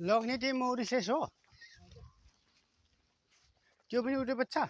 लग्ने चाहिँ मौरिसियस हो त्यो पनि उठे बच्चा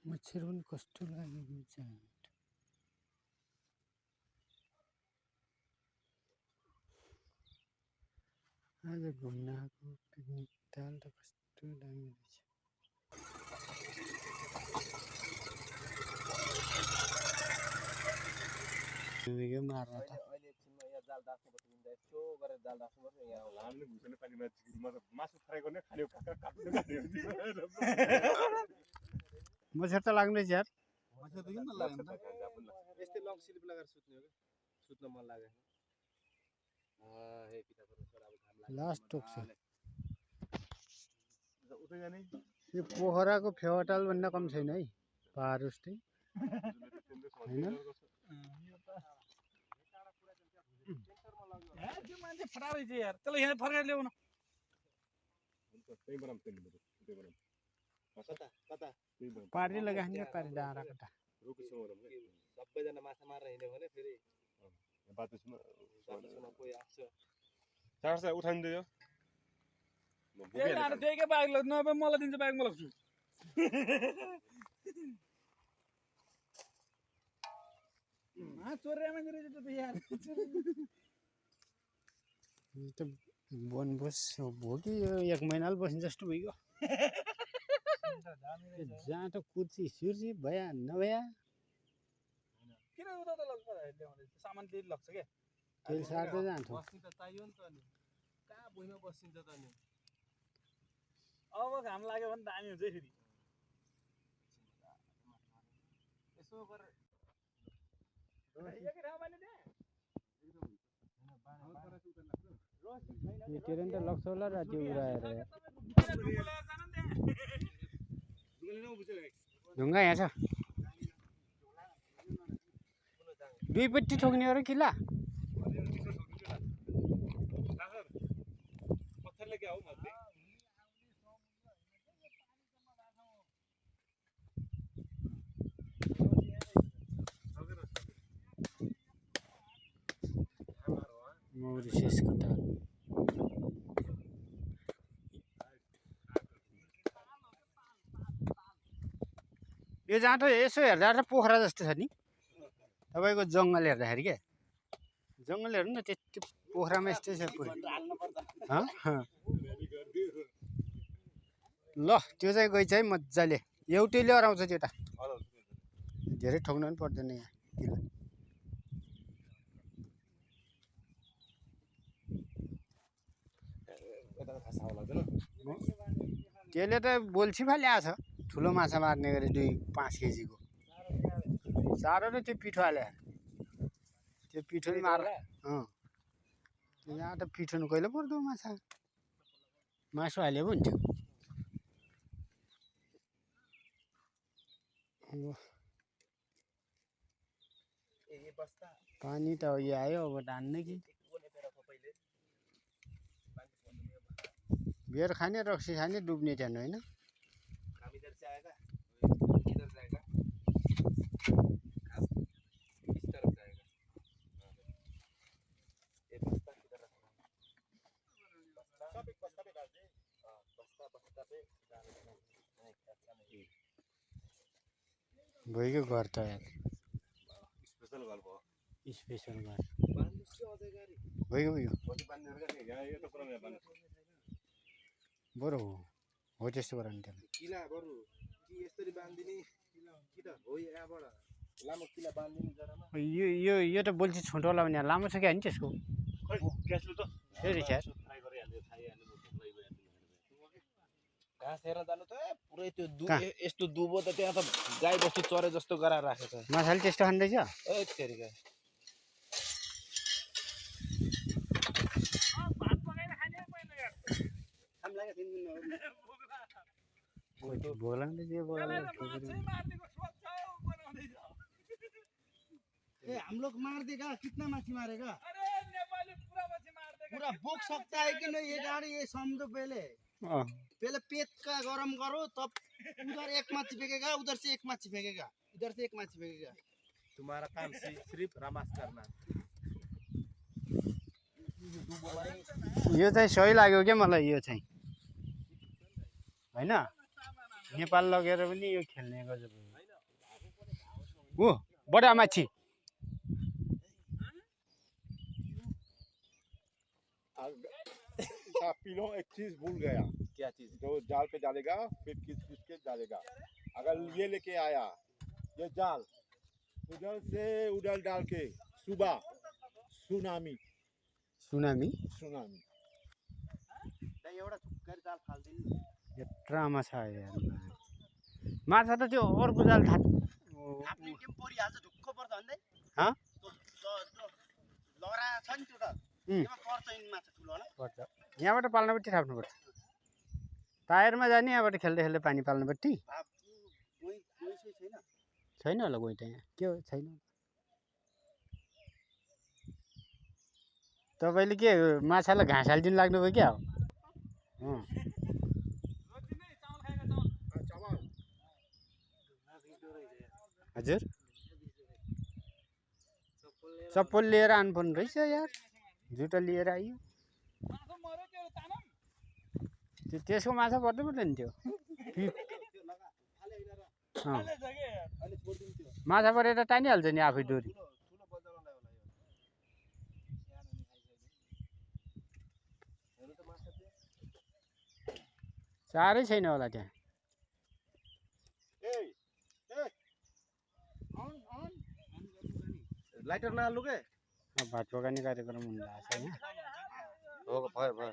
मच्छर पनि कस्तो लाग्यो आज घुम्न आएको पिकनिक ताल त कस्तो दामी रहेछ मार्न त मच्छर त लाग्दैछ यार यस्तै लङ स्लिप लगाएर सुत्ने हो के सुत्न मन लाग्यो लास्ट टोक्छ यो पोखराको फेवाताल भन्दा कम छैन है पहाड जस्तै हैन त्यो मान्छे फटारै छ यार त्यसलाई यहाँ फर्काएर ल्याउन पारी लगाइहाल्ने पारी डाँडा कता सबैजना माछा मारेर हिँड्यो भने फेरि बाटोसम्म कोही आउँछ चार्ज उठाइदियो त्यहीकै बाइक लग्छ नभए मलाई दिन्छ बाइक म लग्छु चोरेर मान्छे रहेछ त यार त बनबोस हो कि यो 1 महिना बस्ने जस्तो भयो जहाँ त कुर्सी सुर्सी भया नभया किन उता त लग्छ ल्याउँदै सामान त्यही लग्छ के तेल सार्दै जान्छ बस्नु त चाहियो नि त नि कहाँ भुइँमा बसिन्छ त नि अब घाम लाग्यो भने दामी हुन्छ है फेरि यसो गरेर ट्रेन त लग्छ होला राति उडाएर ढुङ्गा यहाँ छ दुईपट्टि ठोक्ने हो र किल्ला पत्थरले क्या हो मध्ये मौरिसियसको ताल यो जहाँ त यसो हेर्दा त पोखरा जस्तो छ नि तपाईँको जङ्गल हेर्दाखेरि के जङ्गल हेर्नु न त्यति पोखरामा यस्तै छ पुरै ल त्यो चाहिँ गइछ है मजाले एउटैले अराउँछ त्यो त धेरै ठोक्नु पनि पर्दैन यहाँ त्यसले त बोल्छी फालिआएको छ ठुलो माछा मार्ने गरी 2-5 केजीको चारो र त्यो पिठो हाले त्यो पिठो मार यहाँ त पिठो कहिले पर्दो माछा मासु हाले पो हुन्थ्यो पानी त यो आयो अब धान्ने कि बियर खाने रक्सी खाने डुब्ने त्यहाँ होइन इधर से आएगा इधर जाएगा इस तरफ जाएगा भइगयो घर त यार स्पेशल घर भयो स्पेसल घर बान्नुस् कि अझै गाडी भइगयो कति बान्नेहरू क्या यहाँ यो त पुरा बान्नु बरु हो त्यस्तो गर नि त्यसलाई किला बरु कि यसरी बान्दिने कि त हो यहाँबाट लामो किला बान्दिने जरामा यो त बोल्छ छोटोवाला भने लामो छ क्या नि त्यसको खै ग्यासले त फेरि छ्यार फ्राई गरिहाल्यो खाइहाल्यो भोकै भइहाल्यो घाँस हेरेर जानु त पुरै त्यो कहाँ? यस्तो दुबो त त्यहाँ त गाई बस्तु चरे जस्तो गराएर राखेको छ माछाले त्यस्तो खाँदैछ ए तेरिका बोलाउँदै जे ए हम लोग मार देगा कितना मछली मारेगा पूरा बुक सकता है कि नहीं ये गाड़ी ये समझो पहले पहले पेट का गरम करो तब उधर एक मच्छी फेंकेगा उधर से एक मच्छी फेंकेगा इधर से एक मच्छी फेंकेगा तुम्हारा काम सिर्फ रमास करना यो चाहिँ सही लाग्यो क्या मलाई यो चाहिँ होइन नेपाल लगेर पनि यो खेल्ने गर्छ हो बडा माछी पीलो एक चीज भूल गया क्या चीज जो जाल पे डालेगा फिर किस के डालेगा अगर ये लेके आया ये जाल उधर से उधर डाल के सुबह सुनामी सुनामी सुनामी एउटा थुक्कारी जाल फाल्दिनु यत्रो माछा आयो यार माछा त त्यो अर्को जाल आफ्नै टिम परिहाल्छ ढुक्क पर्छ भन्दै हँ? लहरा छ नि त्यो त उम्. त्यसमा पर्छ यिनी माछा ठुलो होला पर्छ यहाँबाट पाल्नपट्टि थाप्नुपर्छ टायरमा जाने यहाँबाट खेल्दै खेल्दै पानी पाल्नपट्टि गोही गोही छैन छैन होला गइ त यहाँ के हो छैन तपाईँले के माछालाई घाँस हालिदिनु लाग्नुभयो क्या हो हजुर चप्पल लिएर आउनुपर्ने रहेछ यार जुत्ता लिएर आइयो त्यसको माछा पर्दै पर्दैन त्यो माछा परेर तानिहाल्छ नि आफै डोरी चारै छैन होला त्यहाँ लाइटर नहाल्नु के भात पकाउने कार्यक्रम हुँदा छैन हो भयो भयो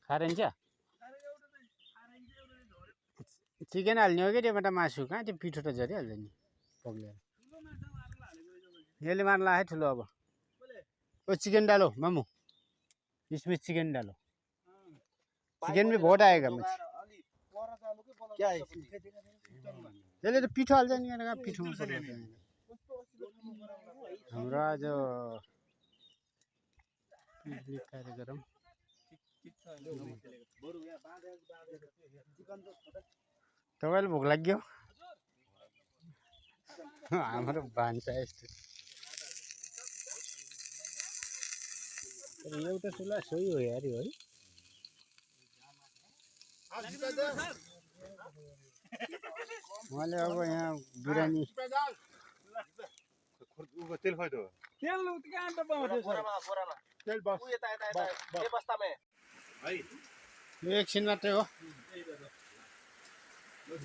खाइरहन्छ चिकन हाल्ने हो कि त्यहाँबाट मासु कहाँ त्यो पिठो त झरिहाल्छ नि पग्लेर यसले मार्ला है ठुलो अब ओ चिकन डालो मामू इसमें चिकन डालो चिकन भी बहुत आएगा मुझे क्या है यसले त पिठो हाल्छ नि यहाँ पिठोमा परेर हाम्रो आज पिकनिक कार्यक्रम तपाईँलाई भोक लाग्यो हाम्रो भान्सा यस्तो एउटा चुल्हा सोही हो यार है उहाँले अब यहाँ बिरानी तेल खाइ दो तेल कहाँ त पाउँछ बोरामा तेल बस यता यता यता यो बस्तामा है यो एकछिन मात्रै हो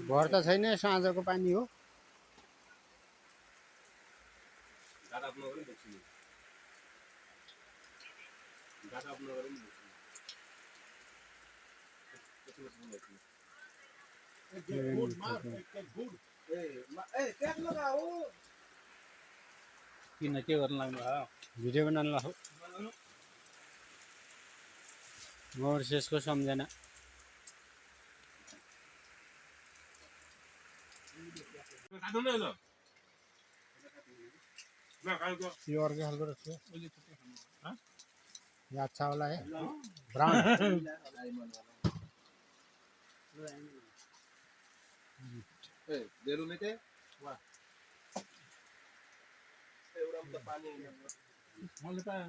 भर त छैन साँझको पानी हो गाडा अपना गरे देखिन गाडा अपना गरे नि किन के गर्न लाग्नु भयो भिडियो बनाउनु लाग्यो मर्सेसको सम्झना काट्नु न ल ल खाएको यो अर्कै खालको रहेछ यो अच्छा वाला है ब्राउन ए देलु नै ते वा एउटा त पानी मैले पाएँ